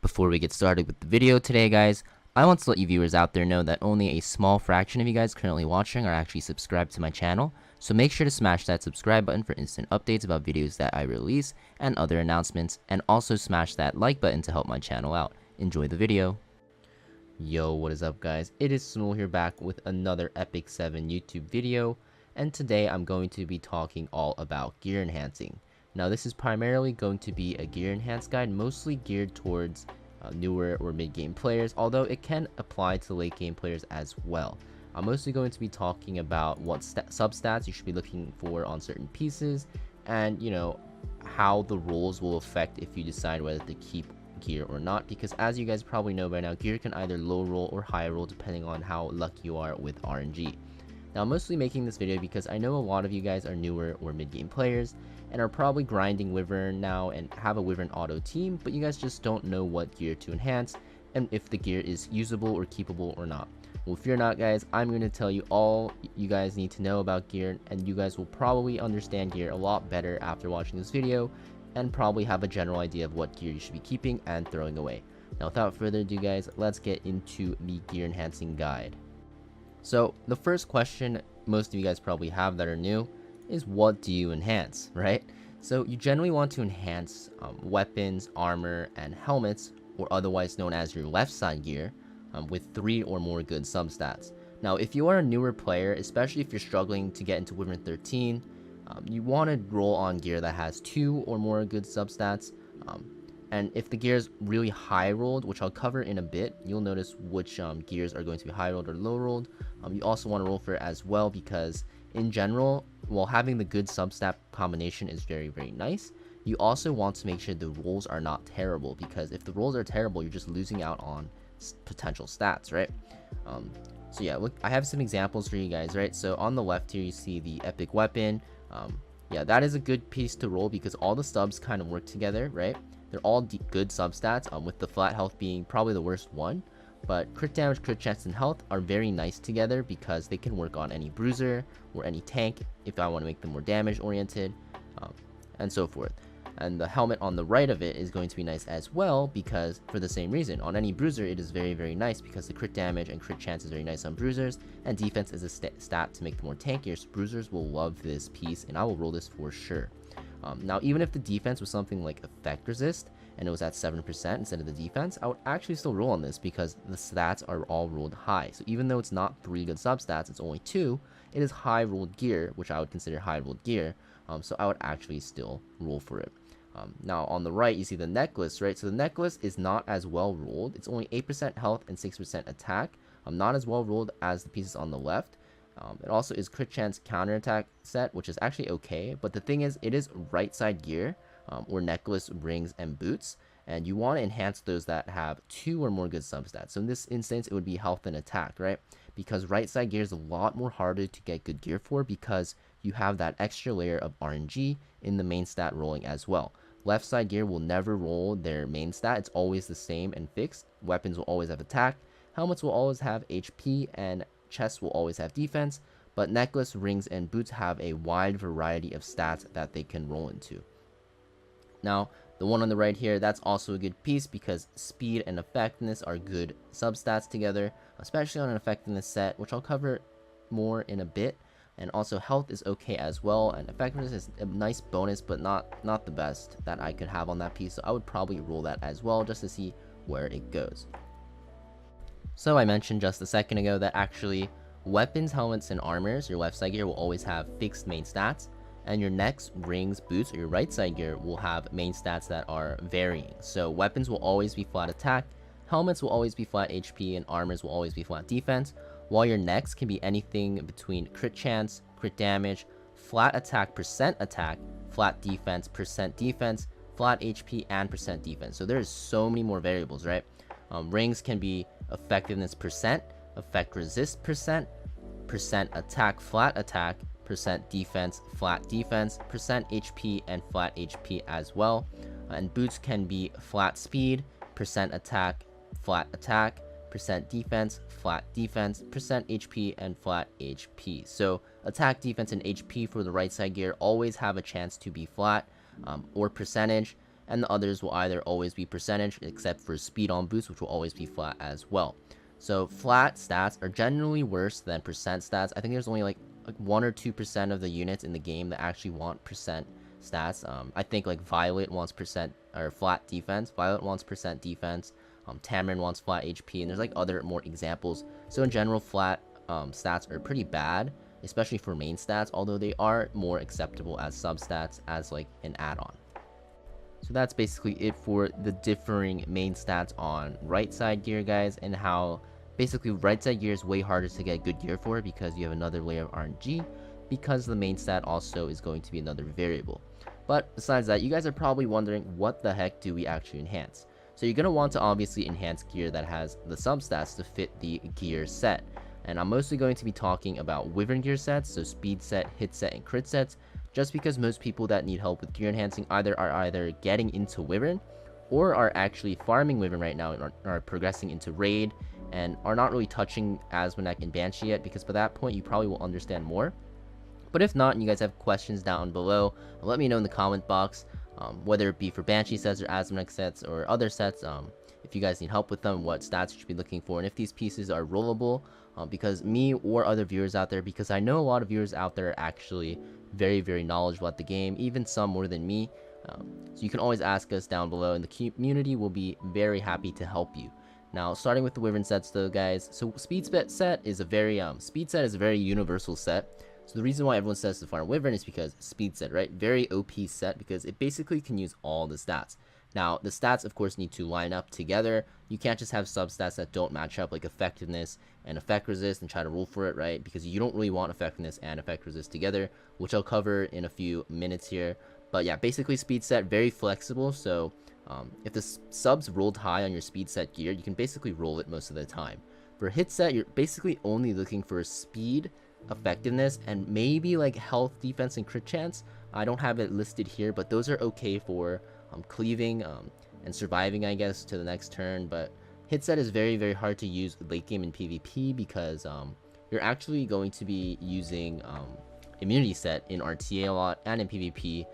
Before we get started with the video today, guys, I want to let you viewers out there know that only a small fraction of you guys currently watching are actually subscribed to my channel, so make sure to smash that subscribe button for instant updates about videos that I release and other announcements, and also smash that like button to help my channel out. Enjoy the video. Yo, what is up guys? It is Samool here, back with another Epic 7 YouTube video, and today I'm going to be talking all about gear enhancing. Now this is primarily going to be a gear enhance guide, mostly geared towards newer or mid-game players, although it can apply to late game players as well. I'm mostly going to be talking about what substats you should be looking for on certain pieces, and how the rolls will affect if you decide whether to keep gear or not, because as you guys probably know by now, gear can either low roll or high roll depending on how lucky you are with RNG. Now I'm mostly making this video because I know a lot of you guys are newer or mid-game players and are probably grinding Wyvern now and have a Wyvern auto team, but you guys just don't know what gear to enhance and if the gear is usable or keepable or not. Well, fear not guys, I'm going to tell you all you guys need to know about gear, and you guys will probably understand gear a lot better after watching this video and probably have a general idea of what gear you should be keeping and throwing away. Now without further ado guys, let's get into the gear enhancing guide. So the first question most of you guys probably have that are new is, what do you enhance, right? So you generally want to enhance weapons, armor, and helmets, or otherwise known as your left side gear, with 3 or more good substats. Now if you are a newer player, especially if you're struggling to get into Wyvern 13, you want to roll on gear that has 2 or more good substats. And if the gear is really high rolled, which I'll cover in a bit, you'll notice which gears are going to be high rolled or low rolled. You also want to roll for it as well, because in general, while having the good substat combination is very, very nice, you also want to make sure the rolls are not terrible, because if the rolls are terrible, you're just losing out on potential stats, right? So yeah, look, I have some examples for you guys, right? So on the left here, you see the epic weapon. Yeah, that is a good piece to roll because all the subs kind of work together, right? They're all good substats, with the flat health being probably the worst one. But crit damage, crit chance, and health are very nice together because they can work on any bruiser or any tank if I want to make them more damage oriented, and so forth. And the helmet on the right of it is going to be nice as well, because for the same reason, on any bruiser it is very, very nice because the crit damage and crit chance is very nice on bruisers, and defense is a stat to make them more tankier, so bruisers will love this piece, and I will roll this for sure. Now even if the defense was something like effect resist and it was at 7% instead of the defense, I would actually still roll on this because the stats are all rolled high. So even though it's not 3 good substats, it's only 2, it is high rolled gear, which I would consider high rolled gear, so I would actually still roll for it. Now on the right you see the necklace, right? So the necklace is not as well rolled. It's only 8% health and 6% attack, not as well rolled as the pieces on the left. It also is crit chance counterattack set, which is actually okay, but the thing is, it is right side gear, or necklace, rings, and boots, and you want to enhance those that have 2 or more good substats. So in this instance, it would be health and attack, right? Because right side gear is a lot more harder to get good gear for because you have that extra layer of RNG in the main stat rolling as well. Left side gear will never roll their main stat. It's always the same and fixed. Weapons will always have attack. Helmets will always have HP, and chests will always have defense, but necklace, rings, and boots have a wide variety of stats that they can roll into. Now, the one on the right here, that's also a good piece because speed and effectiveness are good substats together, especially on an effectiveness set, which I'll cover more in a bit. And also health is okay as well, and effectiveness is a nice bonus, but not the best that I could have on that piece, so I would probably roll that as well just to see where it goes. So I mentioned just a second ago that actually weapons, helmets, and armors, your left side gear will always have fixed main stats, and your necks, rings, boots, or your right side gear will have main stats that are varying. So weapons will always be flat attack, helmets will always be flat HP, and armors will always be flat defense, while your necks can be anything between crit chance, crit damage, flat attack, attack, flat defense, defense, flat HP, and defense. So there's so many more variables, right? Rings can be effectiveness %, effect resist %, attack, flat attack, defense, flat defense, HP, and flat HP as well. And boots can be flat speed, attack, flat attack, defense, flat defense, HP, and flat HP. So attack, defense, and HP for the right side gear always have a chance to be flat, or percentage. and the others will either always be percentage, except for speed on boost, which will always be flat as well. So flat stats are generally worse than percent stats. I think there's only like 1 or 2% of the units in the game that actually want percent stats. I think like Violet wants percent or flat defense. Violet wants percent defense. Tamarin wants flat HP, and there's like other more examples. So in general, flat stats are pretty bad, especially for main stats, although they are more acceptable as substats as like an add-on. So that's basically it for the differing main stats on right side gear, guys, and how basically right side gear is way harder to get good gear for because you have another layer of RNG, because the main stat also is going to be another variable. But besides that, you guys are probably wondering, what the heck do we actually enhance? So you're going to want to obviously enhance gear that has the substats to fit the gear set. And I'm mostly going to be talking about wyvern gear sets, so speed set, hit set, and crit sets, just because most people that need help with gear enhancing are getting into wyvern or are actually farming wyvern right now and are progressing into raid and are not really touching Asmonec and Banshee yet, because by that point you probably will understand more. But if not, and you guys have questions down below, let me know in the comment box, whether it be for Banshee sets or Asmonec sets or other sets, if you guys need help with them, what stats you should be looking for, and if these pieces are rollable, because me or other viewers out there, because I know a lot of viewers out there are actually very knowledgeable at the game, even some more than me, so you can always ask us down below, and the community will be very happy to help you. Now, starting with the wyvern sets though, guys, so speed set is a very universal set. So the reason why everyone says to farm wyvern is because speed set, right? Very OP set, because it basically can use all the stats. Now, the stats, of course, need to line up together. You can't just have substats that don't match up, like effectiveness and effect resist, and try to roll for it, right? Because you don't really want effectiveness and effect resist together, which I'll cover in a few minutes here. But yeah, basically speed set, very flexible. So if the subs rolled high on your speed set gear, you can basically roll it most of the time. For hit set, you're basically only looking for speed, effectiveness, and maybe like health, defense, and crit chance. I don't have it listed here, but those are okay for cleaving and surviving, I guess, to the next turn. But hit set is very hard to use late game in PvP, because you're actually going to be using immunity set in RTA a lot and in PvP.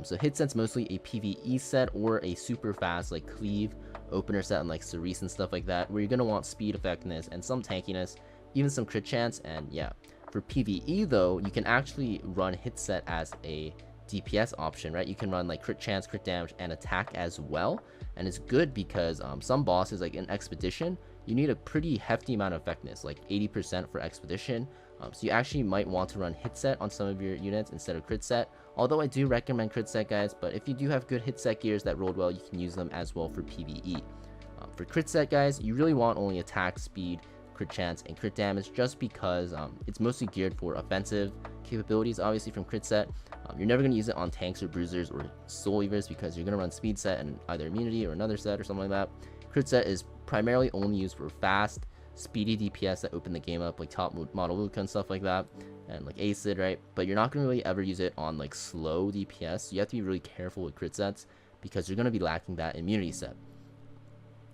So hit set's mostly a PvE set or a super fast like cleave opener set and like Cerise and stuff like that, where you're gonna want speed, effectiveness, and some tankiness, even some crit chance. And yeah, for PvE though, you can actually run hit set as a DPS option, right? You can run like crit chance, crit damage, and attack as well, and it's good because some bosses, like in Expedition, you need a pretty hefty amount of effectiveness, like 80% for Expedition. So you actually might want to run hit set on some of your units instead of crit set, although I do recommend crit set, guys. But if you do have good hit set gears that rolled well, you can use them as well for PvE. For crit set, guys, you really want only attack, speed, crit chance, and crit damage, just because it's mostly geared for offensive capabilities, obviously, from crit set. You're never going to use it on tanks or bruisers or soul eaters, because you're going to run speed set and either immunity or another set or something like that. Crit set is primarily only used for fast, speedy DPS that open the game up, like top model Luca and stuff like that, and like Acid, right? But you're not going to really ever use it on like slow DPS, so you have to be really careful with crit sets, because you're going to be lacking that immunity set.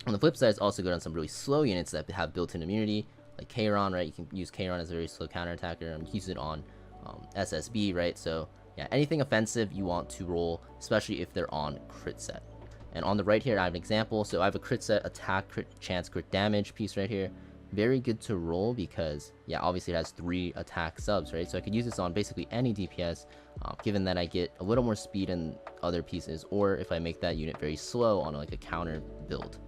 On the flip side, it's also good on some really slow units that have built-in immunity, like Kairon, right? You can use Kairon as a very slow counterattacker and use it on SSB, right? So yeah, anything offensive you want to roll, especially if they're on crit set. And on the right here, I have an example. So I have a crit set, attack, crit chance, crit damage piece right here. Very good to roll because, yeah, obviously it has 3 attack subs, right? So I could use this on basically any DPS, given that I get a little more speed in other pieces, or if I make that unit very slow on like a counter build.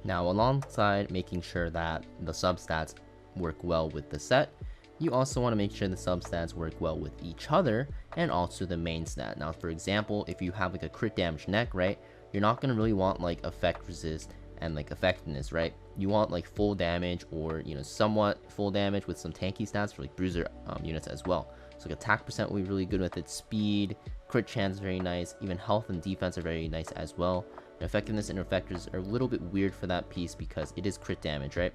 Now, alongside making sure that the substats work well with the set, you also want to make sure the substats work well with each other and also the main stat. Now, for example, if you have like a crit damage neck, right, you're not going to really want like effect resist and like effectiveness, right? You want like full damage, or, you know, somewhat full damage with some tanky stats for like bruiser units as well. So like attack percent will be really good with it, speed, crit chance very nice, even health and defense are very nice as well. And effectiveness and effectors are a little bit weird for that piece because it is crit damage, right?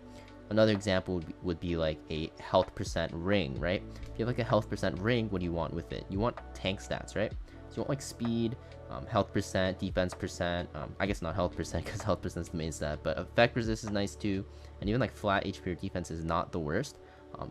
Another example would be like a health percent ring, right? If you have like a health percent ring, what do you want with it? You want tank stats, right? So you want like speed, health percent, defense percent, I guess not health percent because health percent is the main stat, but effect resist is nice too, and even like flat HP or defense is not the worst.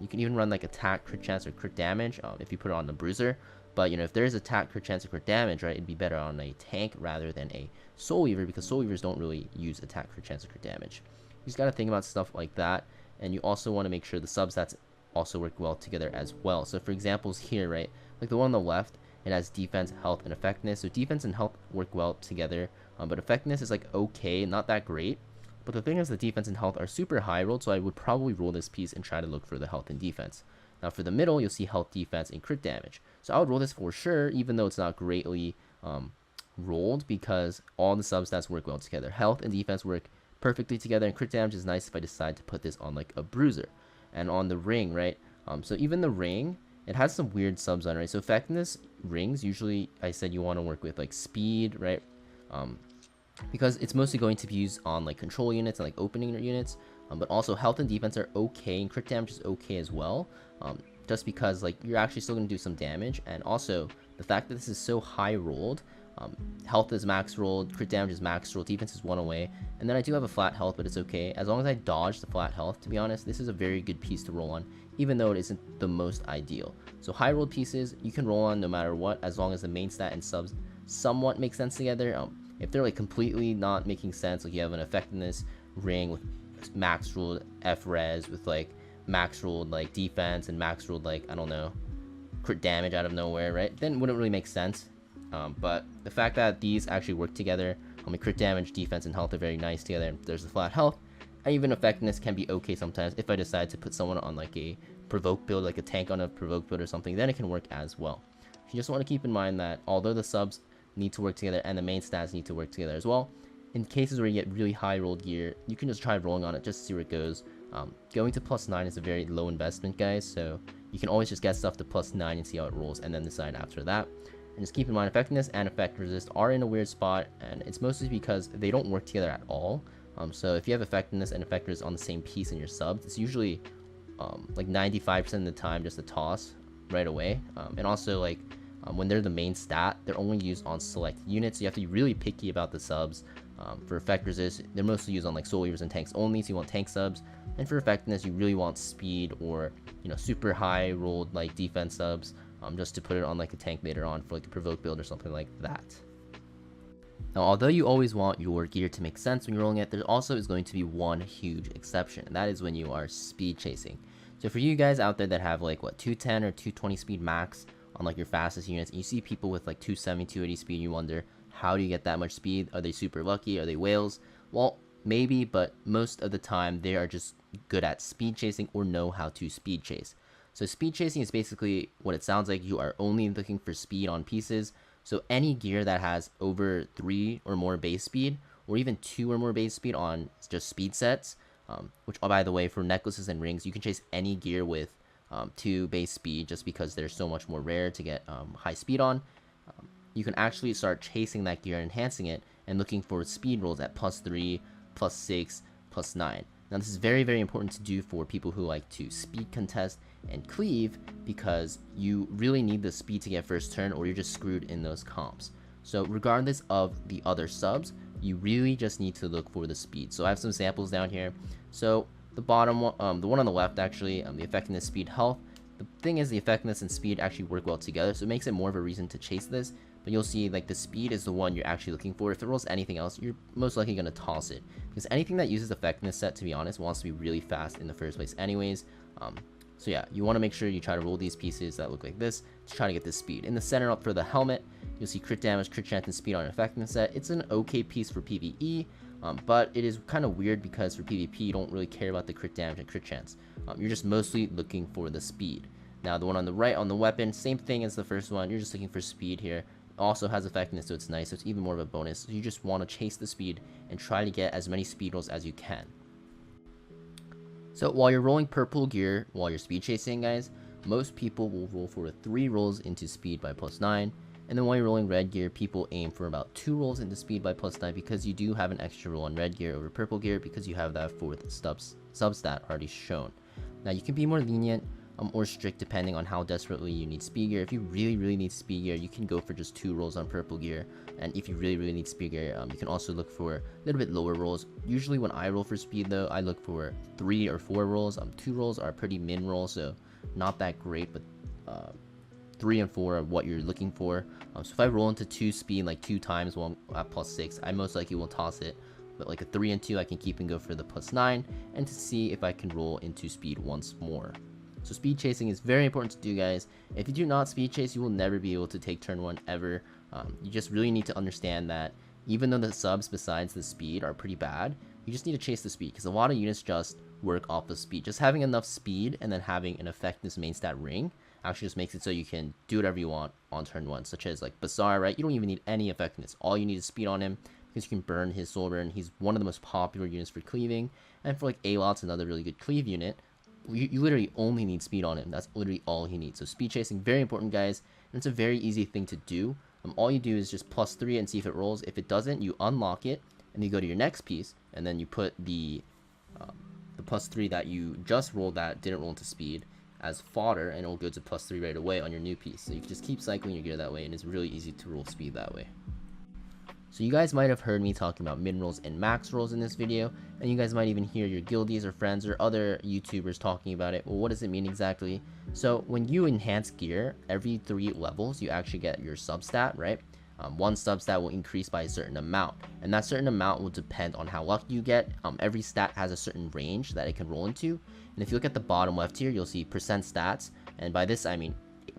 You can even run like attack, crit chance, or crit damage if you put it on the bruiser, But if there is attack, crit chance, or crit damage, right, it'd be better on a tank rather than a Soul Weaver, because Soul Weavers don't really use attack, crit chance, or crit damage. You just gotta think about stuff like that, and you also want to make sure the substats also work well together as well. So for examples here, right, like the one on the left, it has defense, health, and effectiveness. So defense and health work well together, but effectiveness is like okay, not that great. But the thing is, the defense and health are super high rolled, so I would probably roll this piece and try to look for the health and defense. Now for the middle, you'll see health, defense, and crit damage. So I would roll this for sure, even though it's not greatly rolled, because all the substats work well together. Health and defense work perfectly together, and crit damage is nice if I decide to put this on like a bruiser. And on the ring, right, so even the ring, it has some weird subs on it, right? So effectiveness rings, usually I said you want to work with like speed, right, because it's mostly going to be used on like control units and like opening units, but also health and defense are okay, and crit damage is okay as well, just because like you're actually still going to do some damage. And also the fact that this is so high rolled, health is max rolled, crit damage is max rolled, defense is 1 away, and then I do have a flat health, but it's okay as long as I dodge the flat health. To be honest, this is a very good piece to roll on, even though it isn't the most ideal. So high rolled pieces you can roll on no matter what, as long as the main stat and subs somewhat make sense together. If they're like completely not making sense, like you have an effectiveness ring with max rolled F-res with like max rolled like defense and max rolled like, I don't know, crit damage out of nowhere, right, then it wouldn't really make sense. But the fact that these actually work together, crit damage, defense, and health are very nice together, and there's the flat health, and even effectiveness can be okay sometimes. If I decide to put someone on like a provoke build, like a tank on a provoke build or something, then it can work as well. You just want to keep in mind that although the subs need to work together and the main stats need to work together as well, in cases where you get really high rolled gear, you can just try rolling on it just to see where it goes. Going to +9 is a very low investment, guys, so you can always just get stuff to +9 and see how it rolls, and then decide after that. And just keep in mind, effectiveness and effect resist are in a weird spot, and it's mostly because they don't work together at all. So if you have effectiveness and effect resist on the same piece in your subs, it's usually like 95% of the time just a toss right away. And also like when they're the main stat, they're only used on select units, so you have to be really picky about the subs. For effect resist, they're mostly used on like Soul Weavers and tanks only, so you want tank subs. And for effectiveness, you really want speed or super high rolled like defense subs, just to put it on like a tank later on for like a provoke build or something like that. Now, although you always want your gear to make sense when you're rolling it, there also is going to be one huge exception, and that is when you are speed chasing. So for you guys out there that have like what 210 or 220 speed max on like your fastest units, and you see people with like 270, 280 speed, you wonder, how do you get that much speed? Are they super lucky? Are they whales? Well, maybe, but most of the time they are just good at speed chasing or know how to speed chase. So speed chasing is basically what it sounds like. You are only looking for speed on pieces. So any gear that has over 3 or more base speed, or even 2 or more base speed on just speed sets, which, oh, by the way, for necklaces and rings, you can chase any gear with 2 base speed, just because they're so much more rare to get high speed on. You can actually start chasing that gear and enhancing it and looking for speed rolls at +3, +6, +9. Now this is very, very important to do for people who like to speed contest and cleave, because you really need the speed to get first turn or you're just screwed in those comps. So regardless of the other subs, you really just need to look for the speed. So I have some samples down here. So the bottom one, the one on the left actually, the effectiveness, speed, health. The thing is, the effectiveness and speed actually work well together, so it makes it more of a reason to chase this. But you'll see like the speed is the one you're actually looking for. If it rolls anything else, you're most likely going to toss it, because anything that uses effectiveness set, to be honest, wants to be really fast in the first place anyways. So yeah, you want to make sure you try to roll these pieces that look like this to try to get this speed. In the center up for the helmet, you'll see crit damage, crit chance, and speed on an effectiveness set. It's an okay piece for PvE, but it is kind of weird because for PvP you don't really care about the crit damage and crit chance. You're just mostly looking for the speed. Now the one on the right on the weapon, same thing as the first one, you're just looking for speed here. Also has effectiveness, so it's nice, so it's even more of a bonus. So you just want to chase the speed and try to get as many speed rolls as you can. So while you're rolling purple gear while you're speed chasing, guys, most people will roll for 3 rolls into speed by +9, and then while you're rolling red gear, people aim for about 2 rolls into speed by +9, because you do have an extra roll on red gear over purple gear, because you have that 4th substat already shown. Now you can be more lenient or strict depending on how desperately you need speed gear. If you really need speed gear, you can go for just 2 rolls on purple gear, and if you really need speed gear, you can also look for a little bit lower rolls. Usually when I roll for speed though, I look for 3 or 4 rolls. 2 rolls are pretty min rolls, so not that great, but 3 and 4 are what you're looking for. So if I roll into 2 speed like 2 times while I'm at +6, I most likely will toss it. But like a 3 and 2, I can keep and go for the +9, and to see if I can roll into speed once more. So speed chasing is very important to do, guys. If you do not speed chase, you will never be able to take turn 1 ever. You just really need to understand that even though the subs besides the speed are pretty bad, you just need to chase the speed, because a lot of units just work off of speed. Just having enough speed and then having an effectiveness main stat ring actually just makes it so you can do whatever you want on turn 1, such as like Bazaar, right? You don't even need any effectiveness. All you need is speed on him, because you can burn his soul burn. He's one of the most popular units for cleaving, and for like Alot's another really good cleave unit. You literally only need speed on him. That's literally all he needs. So speed chasing, very important, guys, and it's a very easy thing to do. All you do is just +3 and see if it rolls. If it doesn't, you unlock it, and you go to your next piece, and then you put the +3 that you just rolled that didn't roll into speed as fodder, and it will go to +3 right away on your new piece. So you can just keep cycling your gear that way, and it's really easy to roll speed that way. So you guys might have heard me talking about min rolls and max rolls in this video, and you guys might even hear your guildies or friends or other YouTubers talking about it. Well, what does it mean exactly? So when you enhance gear, every 3 levels, you actually get your substat, right? One substat will increase by a certain amount, and that certain amount will depend on how lucky you get. Every stat has a certain range that it can roll into, and if you look at the bottom left here, you'll see percent stats, and by this I mean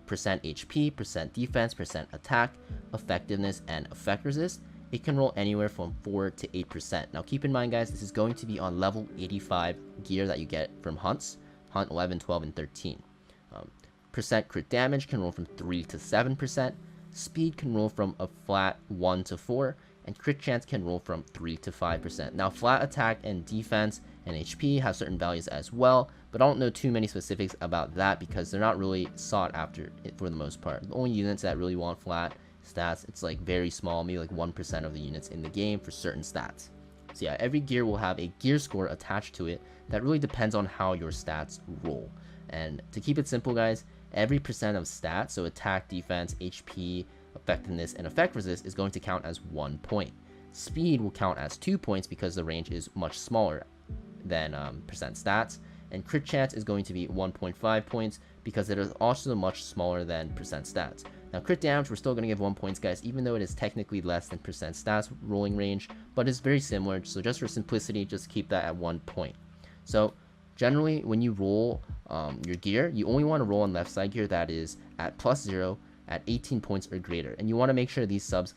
percent HP, percent defense, percent attack, effectiveness, and effect resist. It can roll anywhere from 4 to 8%. Now keep in mind, guys, this is going to be on level 85 gear that you get from hunts, hunt 11, 12, and 13. Percent crit damage can roll from 3 to 7%. Speed can roll from a flat 1 to 4, and crit chance can roll from 3 to 5%. Now flat attack and defense and HP have certain values as well, but I don't know too many specifics about that because they're not really sought after for the most part. The only units that really want flat stats, it's like very small, maybe like 1% of the units in the game for certain stats. So yeah, every gear will have a gear score attached to it that really depends on how your stats roll. And to keep it simple, guys, every percent of stats, so attack, defense, HP, effectiveness, and effect resist, is going to count as 1 point. Speed will count as 2 points because the range is much smaller than percent stats, and crit chance is going to be 1.5 points because it is also much smaller than percent stats. Now crit damage, we're still going to give 1 point, guys, even though it is technically less than percent stats rolling range, but it's very similar, so just for simplicity, just keep that at 1 point. So generally, when you roll your gear, you only want to roll on left side gear that is at +0 at 18 points or greater, and you want to make sure these subs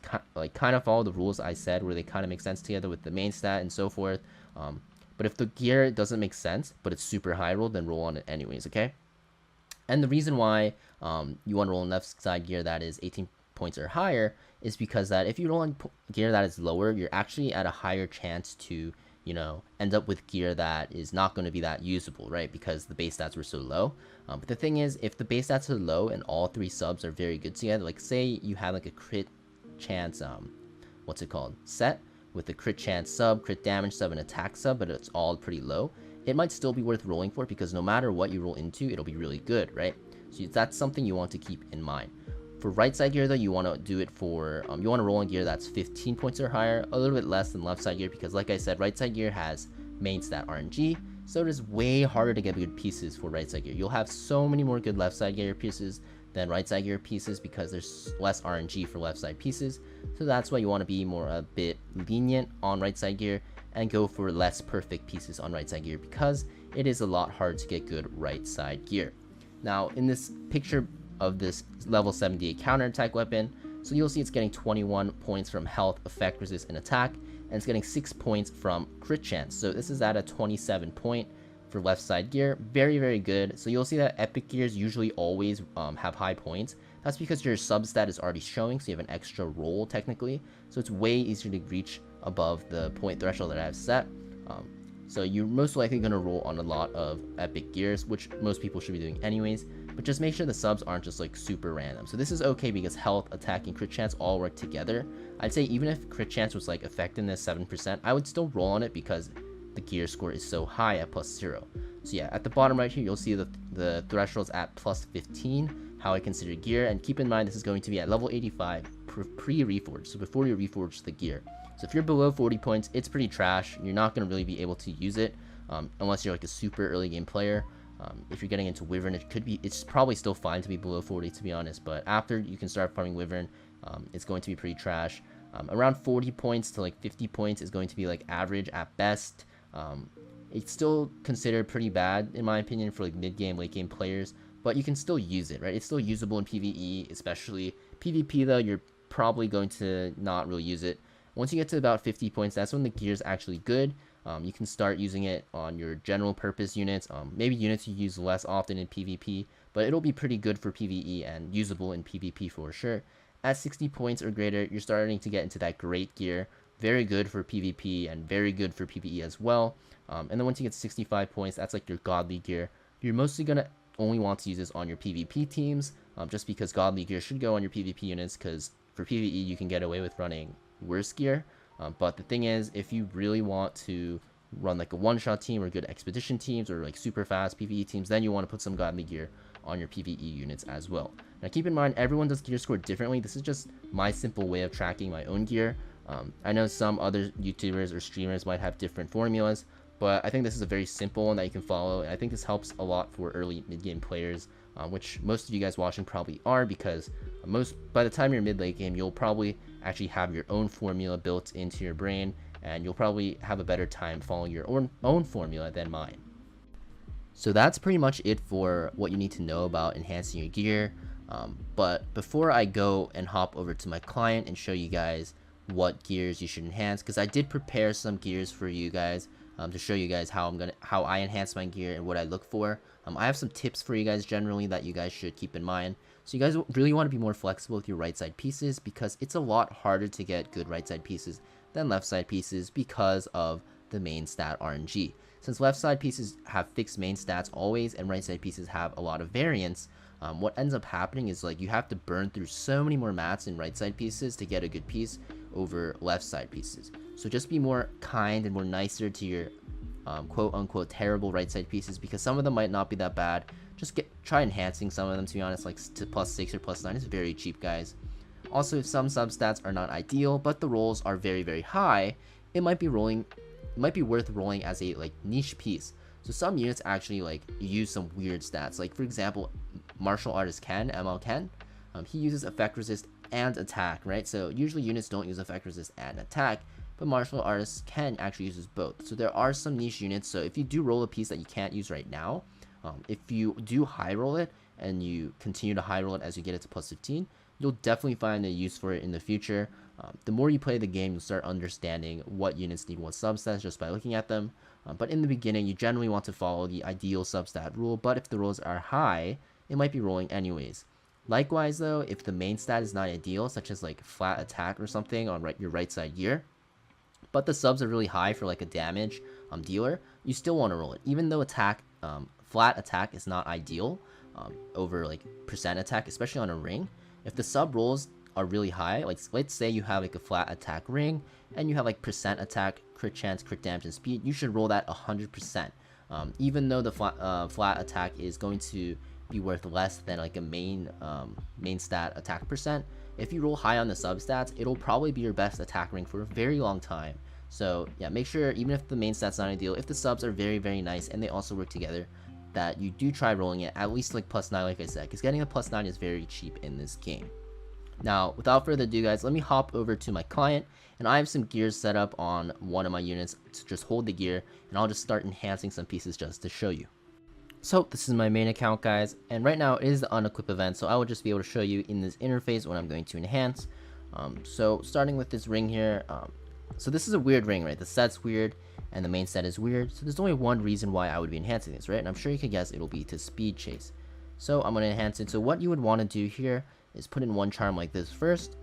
kind of follow the rules I said, where they kind of make sense together with the main stat and so forth. But if the gear doesn't make sense, but it's super high roll, then roll on it anyways, okay? And the reason why you want to roll on left side gear that is 18 points or higher is because that if you roll on gear that is lower, you're actually at a higher chance to, you know, end up with gear that is not going to be that usable, right? Because the base stats were so low. But the thing is, if the base stats are low and all 3 subs are very good together, like say you have like a crit chance, what's it called, set with a crit chance sub, crit damage sub, and attack sub, but it's all pretty low, it might still be worth rolling for because no matter what you roll into, it'll be really good, right? So that's something you want to keep in mind. For right side gear though, you want to do it for, you want to roll on gear that's 15 points or higher, a little bit less than left side gear because like I said, right side gear has main stat RNG, so it is way harder to get good pieces for right side gear. You'll have so many more good left side gear pieces than right side gear pieces because there's less RNG for left side pieces, so that's why you want to be a bit lenient on right side gear and go for less perfect pieces on right side gear because it is a lot harder to get good right side gear. Now in this picture of this level 78 counterattack weapon, so you'll see it's getting 21 points from health, effect, resist, and attack, and it's getting 6 points from crit chance. So this is at a 27 point for left side gear. Very, very good. So you'll see that epic gears usually always have high points. That's because your substat is already showing, so you have an extra roll technically. So it's way easier to reach above the point threshold that I have set. So you're most likely going to roll on a lot of epic gears, which most people should be doing anyways, but just make sure the subs aren't just like super random. So this is okay because health, attack, and crit chance all work together. I'd say even if crit chance was like effectiveness 7%, I would still roll on it because the gear score is so high at +0. So yeah, at the bottom right here, you'll see the thresholds at +15, how I consider gear, and keep in mind this is going to be at level 85 pre-reforge, so before you reforge the gear. So if you're below 40 points, it's pretty trash. You're not going to really be able to use it unless you're like a super early game player. If you're getting into Wyvern, it's probably still fine to be below 40, to be honest, but after you can start farming Wyvern, it's going to be pretty trash. Around 40 points to like 50 points is going to be like average at best. It's still considered pretty bad in my opinion for like mid-game, late-game players, but you can still use it, right? It's still usable in PvE, especially PvP though, you're probably going to not really use it. Once you get to about 50 points, that's when the gear is actually good. You can start using it on your general purpose units, maybe units you use less often in PvP, but it'll be pretty good for PvE and usable in PvP for sure. At 60 points or greater, you're starting to get into that great gear, very good for PvP and very good for PvE as well. And then once you get to 65 points, that's like your godly gear. You're mostly going to only want to use this on your PvP teams, just because godly gear should go on your PvP units, because for PvE you can get away with running worse gear. But the thing is, if you really want to run like a one-shot team or good expedition teams or like super fast PvE teams, then you want to put some godly gear on your PvE units as well. Now keep in mind, everyone does gear score differently. This is just my simple way of tracking my own gear. I know some other YouTubers or streamers might have different formulas, but I think this is a very simple one that you can follow, and I think this helps a lot for early mid-game players, which most of you guys watching probably are, because by the time you're mid-late game, you'll probably actually have your own formula built into your brain, and you'll probably have a better time following your own formula than mine. So that's pretty much it for what you need to know about enhancing your gear. But before I go and hop over to my client and show you guys what gears you should enhance, because I did prepare some gears for you guys to show you guys how I enhance my gear and what I look for. I have some tips for you guys generally that you guys should keep in mind. So you guys really want to be more flexible with your right side pieces, because it's a lot harder to get good right side pieces than left side pieces because of the main stat RNG. Since left side pieces have fixed main stats always and right side pieces have a lot of variance, what ends up happening is like you have to burn through so many more mats in right side pieces to get a good piece over left side pieces. So just be more kind and more nicer to your quote unquote terrible right side pieces, because some of them might not be that bad. Just try enhancing some of them, to be honest, like to +6 or +9 is very cheap, guys. Also, if some substats are not ideal but the rolls are very, very high, it might be worth rolling as a like niche piece. So some units actually like use some weird stats, like for example martial artist Ken, ML Ken, he uses effect resist and attack, right? So usually units don't use effect resist and attack, but martial artist Ken actually uses both. So there are some niche units, so if you do roll a piece that you can't use right now, if you do high roll it and you continue to high roll it as you get it to +15, you'll definitely find a use for it in the future. The more you play the game, you'll start understanding what units need what substats just by looking at them. But in the beginning, you generally want to follow the ideal substat rule, but if the rolls are high, it might be rolling anyways. Likewise though, if the main stat is not ideal, such as like flat attack or something on your right side gear, but the subs are really high for like a damage dealer, you still want to roll it. Even though flat attack is not ideal over like percent attack, especially on a ring, if the sub rolls are really high, like let's say you have like a flat attack ring and you have like percent attack, crit chance, crit damage, and speed, you should roll that 100%. Even though the flat attack is going to be worth less than like a main stat attack percent, if you roll high on the substats, it'll probably be your best attack ring for a very long time. So yeah, make sure even if the main stat's not ideal, if the subs are very, very nice and they also work together, that you do try rolling it at least like +9, like I said, because getting a +9 is very cheap in this game. Now, without further ado, guys, let me hop over to my client, and I have some gears set up on one of my units to just hold the gear, and I'll just start enhancing some pieces just to show you. So this is my main account, guys, and right now it is the unequip event, so I will just be able to show you in this interface what I'm going to enhance. So starting with this ring here, so this is a weird ring, right? The set's weird and the main set is weird, so there's only one reason why I would be enhancing this, right? And I'm sure you can guess it'll be to speed chase. So I'm going to enhance it. So what you would want to do here is put in one charm like this first,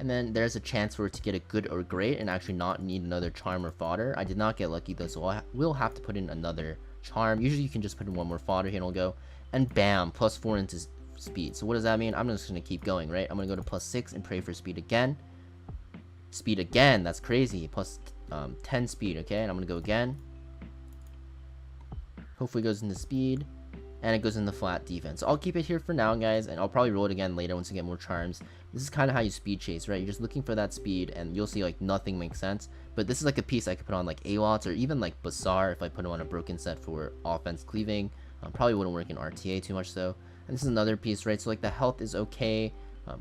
and then there's a chance for it to get a good or great and actually not need another charm or fodder. I did not get lucky though, so I will have to put in another charm. Usually you can just put in one more fodder here and it'll go, and bam, +4 into speed. So what does that mean? I'm just going to keep going, right? I'm going to go to +6 and pray for speed again. Speed again, that's crazy. +10 speed, okay? And I'm going to go again. Hopefully it goes into speed. And it goes in the flat defense. So I'll keep it here for now, guys, and I'll probably roll it again later once I get more charms. This is kind of how you speed chase, right? You're just looking for that speed, and you'll see like nothing makes sense. But this is like a piece I could put on like AWOTs or even like Bazaar if I put it on a broken set for offense cleaving. Probably wouldn't work in RTA too much though. And this is another piece, right? So like the health is okay,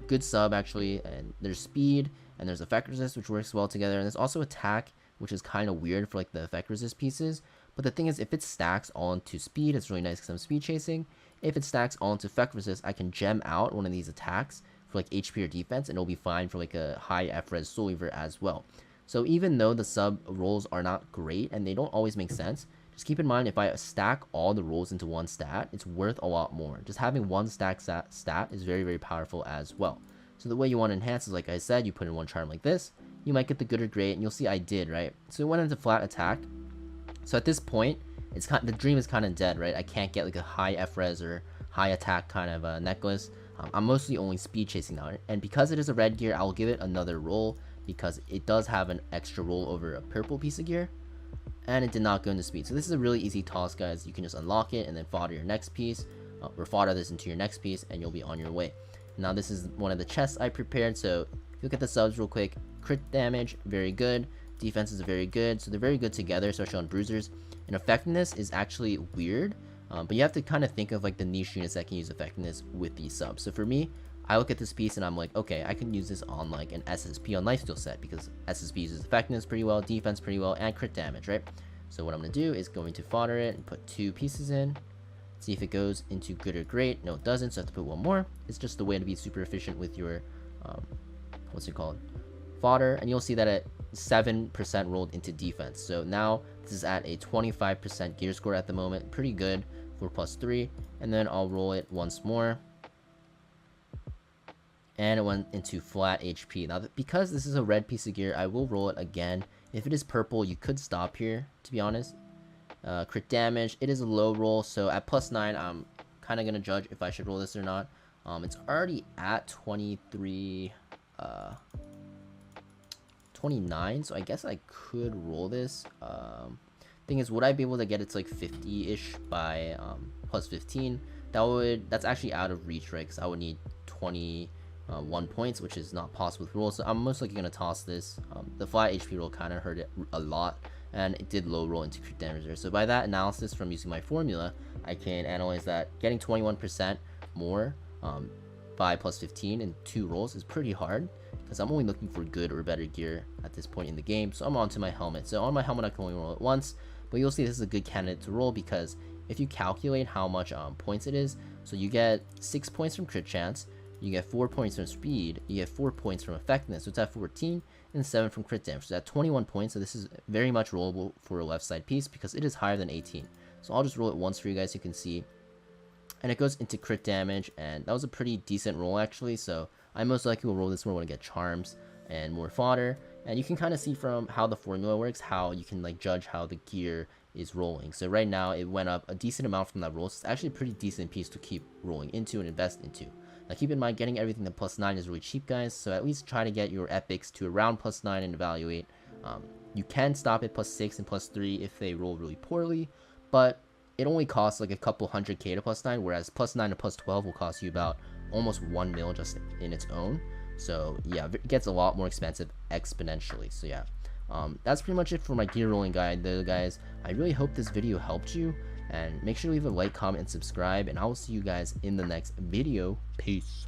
good sub actually, and there's speed, and there's effect resist, which works well together, and there's also attack, which is kind of weird for like the effect resist pieces. But the thing is, if it stacks all into speed, it's really nice because I'm speed chasing. If it stacks all into effect resist, I can gem out one of these attacks for like HP or defense, and it'll be fine for like a high F-res Soul Weaver as well. So even though the sub rolls are not great and they don't always make sense, just keep in mind if I stack all the rolls into one stat, it's worth a lot more. Just having one stack stat is very, very powerful as well. So the way you want to enhance is, like I said, you put in one charm like this, you might get the good or great, and you'll see I did, right? So it went into flat attack. So at this point, the dream is kind of dead, right? I can't get like a high F-res or high attack kind of a necklace. I'm mostly only speed chasing now, and because it is a red gear, I'll give it another roll because it does have an extra roll over a purple piece of gear, and it did not go into speed. So this is a really easy toss, guys. You can just unlock it and then fodder your next piece, or fodder this into your next piece, and you'll be on your way. Now this is one of the chests I prepared, so look at the subs real quick. Crit damage, very good. Defense is very good, so they're very good together, especially on bruisers. And effectiveness is actually weird, but you have to kind of think of like the niche units that can use effectiveness with these subs. So for me, I look at this piece and I'm like, okay, I can use this on like an SSP on lifesteal set because SSP uses effectiveness pretty well, defense pretty well, and crit damage, right? So what I'm going to do is going to fodder it and put 2 pieces in, see if it goes into good or great. No, it doesn't, so I have to put 1 more. It's just the way to be super efficient with your, what's it called? Fodder, and you'll see that at 7% rolled into defense. So now this is at a 25% gear score at the moment, pretty good for +3. And then I'll roll it once more, and it went into flat HP. Now because this is a red piece of gear, I will roll it again. If it is purple, you could stop here, to be honest. Crit damage, it is a low roll, so at +9 I'm kind of gonna judge if I should roll this or not. It's already at 29, so I guess I could roll this. Thing is, would I be able to get it to like 50-ish by +15? That's actually out of reach, right? Because I would need 21 points, which is not possible with rolls. So I'm most likely gonna toss this. The flat HP roll kind of hurt it a lot, and it did low roll into crit damage there. So by that analysis from using my formula, I can analyze that getting 21% more by +15 in 2 rolls is pretty hard, because I'm only looking for good or better gear at this point in the game. So I'm onto my helmet. So on my helmet I can only roll it once, but you'll see this is a good candidate to roll because if you calculate how much points it is, so you get 6 points from crit chance, you get 4 points from speed, you get 4 points from effectiveness, so it's at 14, and 7 from crit damage, so at 21 points. So this is very much rollable for a left side piece because it is higher than 18. So I'll just roll it once for you guys so you can see, and it goes into crit damage, and that was a pretty decent roll actually. So I most likely will roll this more when I get charms and more fodder, and you can kind of see from how the formula works how you can like judge how the gear is rolling. So right now it went up a decent amount from that roll, so it's actually a pretty decent piece to keep rolling into and invest into. Now keep in mind, getting everything to +9 is really cheap, guys, so at least try to get your epics to around +9 and evaluate. You can stop at +6 and +3 if they roll really poorly, but it only costs like a couple 100k to +9, whereas +9 to +12 will cost you about almost 1 mil just in its own. So yeah, it gets a lot more expensive exponentially. So yeah, that's pretty much it for my gear rolling guide though, guys. I really hope this video helped you, and make sure to leave a like, comment, and subscribe, and I will see you guys in the next video. Peace.